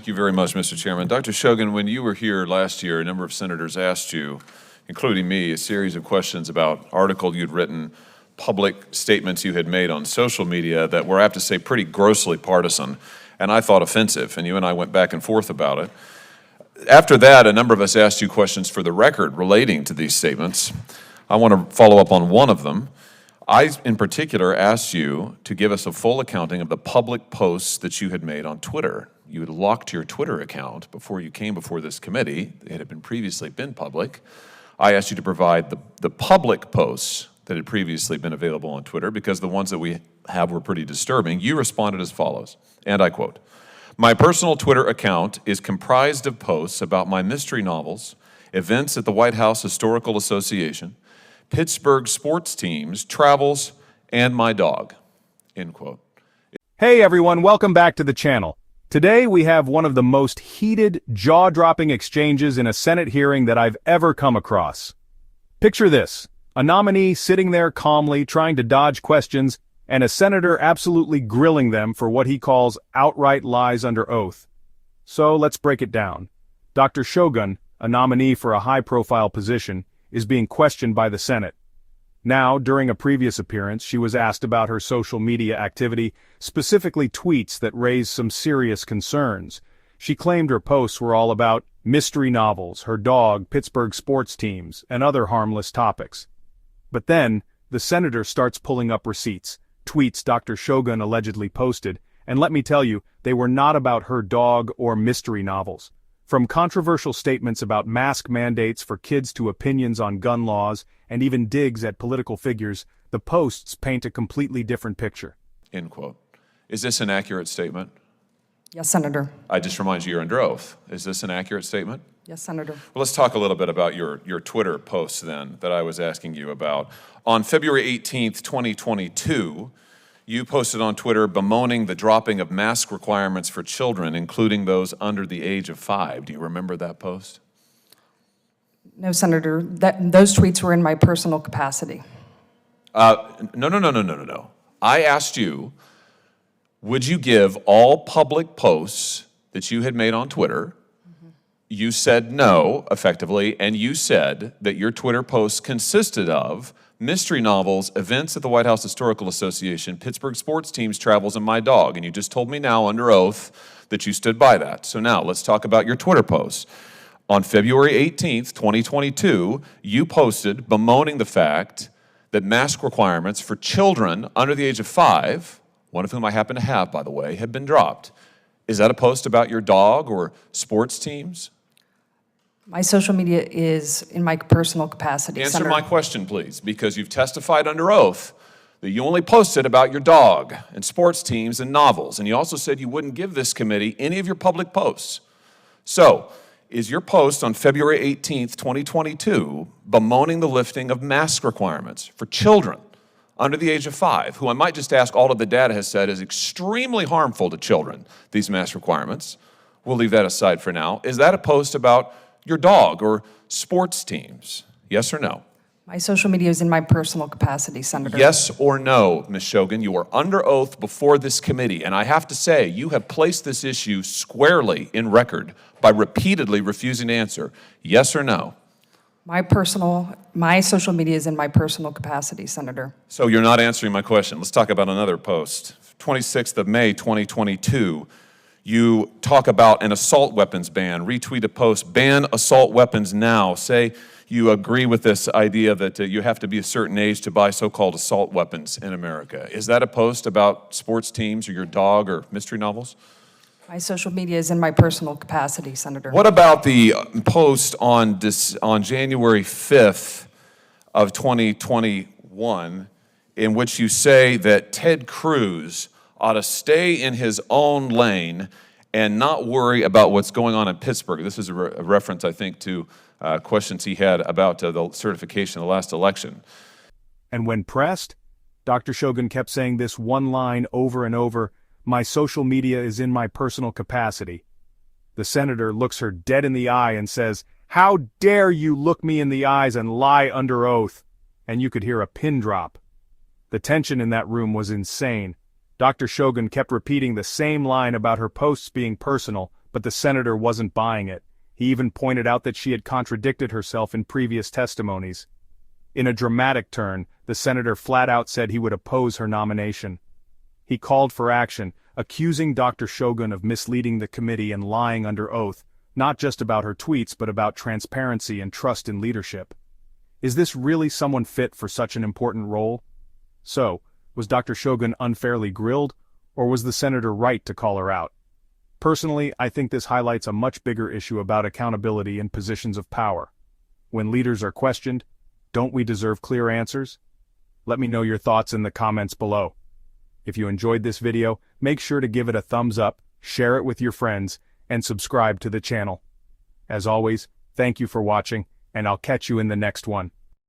Thank you very much, Mr. Chairman. Dr. Shogun, when you were here last year, a number of senators asked you, including me, a series of questions about articles you'd written, public statements you had made on social media that were, I have to say, pretty grossly partisan, and I thought offensive, and you and I went back and forth about it. After that, a number of us asked you questions for the record relating to these statements. I want to follow up on one of them. I, in particular, asked you to give us a full accounting of the public posts that you had made on Twitter. You had locked your Twitter account before you came before this committee. It had previously been public. I asked you to provide the public posts that had previously been available on Twitter because the ones that we have were pretty disturbing. You responded as follows, and I quote, "My personal Twitter account is comprised of posts about my mystery novels, events at the White House Historical Association, Pittsburgh sports teams, travels, and my dog," end quote. Hey everyone, welcome back to the channel. Today we have one of the most heated, jaw-dropping exchanges in a Senate hearing that I've ever come across. Picture this, a nominee sitting there calmly trying to dodge questions, and a senator absolutely grilling them for what he calls outright lies under oath. So let's break it down. Dr. Shogun, a nominee for a high-profile position, is being questioned by the Senate. Now, during a previous appearance, she was asked about her social media activity, specifically tweets that raised some serious concerns. She claimed her posts were all about mystery novels, her dog, Pittsburgh sports teams, and other harmless topics. But then, the senator starts pulling up receipts, tweets Dr. Shogun allegedly posted, and let me tell you, they were not about her dog or mystery novels. From controversial statements about mask mandates for kids to opinions on gun laws, and even digs at political figures, the posts paint a completely different picture. End quote. Is this an accurate statement? Yes, Senator. I just remind you, you're under oath. Is this an accurate statement? Yes, Senator. Well, let's talk a little bit about your Twitter posts then that I was asking you about. On February 18th, 2022, you posted on Twitter bemoaning the dropping of mask requirements for children, including those under the age of 5. Do you remember that post? No, Senator. Those tweets were in my personal capacity. No. I asked you, would you give all public posts that you had made on Twitter? You said no, effectively, and you said that your Twitter posts consisted of mystery novels, events at the White House Historical Association, Pittsburgh sports teams, travels, and my dog. And you just told me now under oath that you stood by that. So now let's talk about your Twitter posts. On February 18th, 2022, you posted bemoaning the fact that mask requirements for children under the age of 5, one of whom I happen to have, by the way, had been dropped. Is that a post about your dog or sports teams? My social media is in my personal capacity, Answer Senator. my question, please, because you've testified under oath that you only posted about your dog and sports teams and novels, and you also said you wouldn't give this committee any of your public posts. So, is your post on February 18th, 2022, bemoaning the lifting of mask requirements for children under the age of 5, who I might just ask, all of the data has said is extremely harmful to children, these mask requirements? We'll leave that aside for now. Is that a post about your dog or sports teams? Yes or no? My social media is in my personal capacity, Senator. Yes or no, Ms. Shogun? You are under oath before this committee, and I have to say, you have placed this issue squarely in record by repeatedly refusing to answer. Yes or no? My social media is in my personal capacity, Senator. So you're not answering my question. Let's talk about another post. 26th of May, 2022. You talk about an assault weapons ban, retweet a post, ban assault weapons now. Say you agree with this idea that you have to be a certain age to buy so-called assault weapons in America. Is that a post about sports teams or your dog or mystery novels? My social media is in my personal capacity, Senator. What about the post on January 5th of 2021 in which you say that Ted Cruz ought to stay in his own lane and not worry about what's going on in Pittsburgh? This is a reference, I think, to questions he had about the certification of the last election. And when pressed, Dr. Shogun kept saying this one line over and over, "My social media is in my personal capacity." The senator looks her dead in the eye and says, "How dare you look me in the eyes and lie under oath?" And you could hear a pin drop. The tension in that room was insane. Dr. Shogun kept repeating the same line about her posts being personal, But the senator wasn't buying it. He even pointed out that she had contradicted herself in previous testimonies. In a dramatic turn, the senator flat out said he would oppose her nomination. He called for action, accusing Dr. Shogun of misleading the committee and lying under oath, not just about her tweets but about transparency and trust in leadership. Is this really someone fit for such an important role? So, was Dr. Shogun unfairly grilled, or was the senator right to call her out? Personally, I think this highlights a much bigger issue about accountability in positions of power. When leaders are questioned, don't we deserve clear answers? Let me know your thoughts in the comments below. If you enjoyed this video, make sure to give it a thumbs up, share it with your friends, and subscribe to the channel. As always, thank you for watching, and I'll catch you in the next one.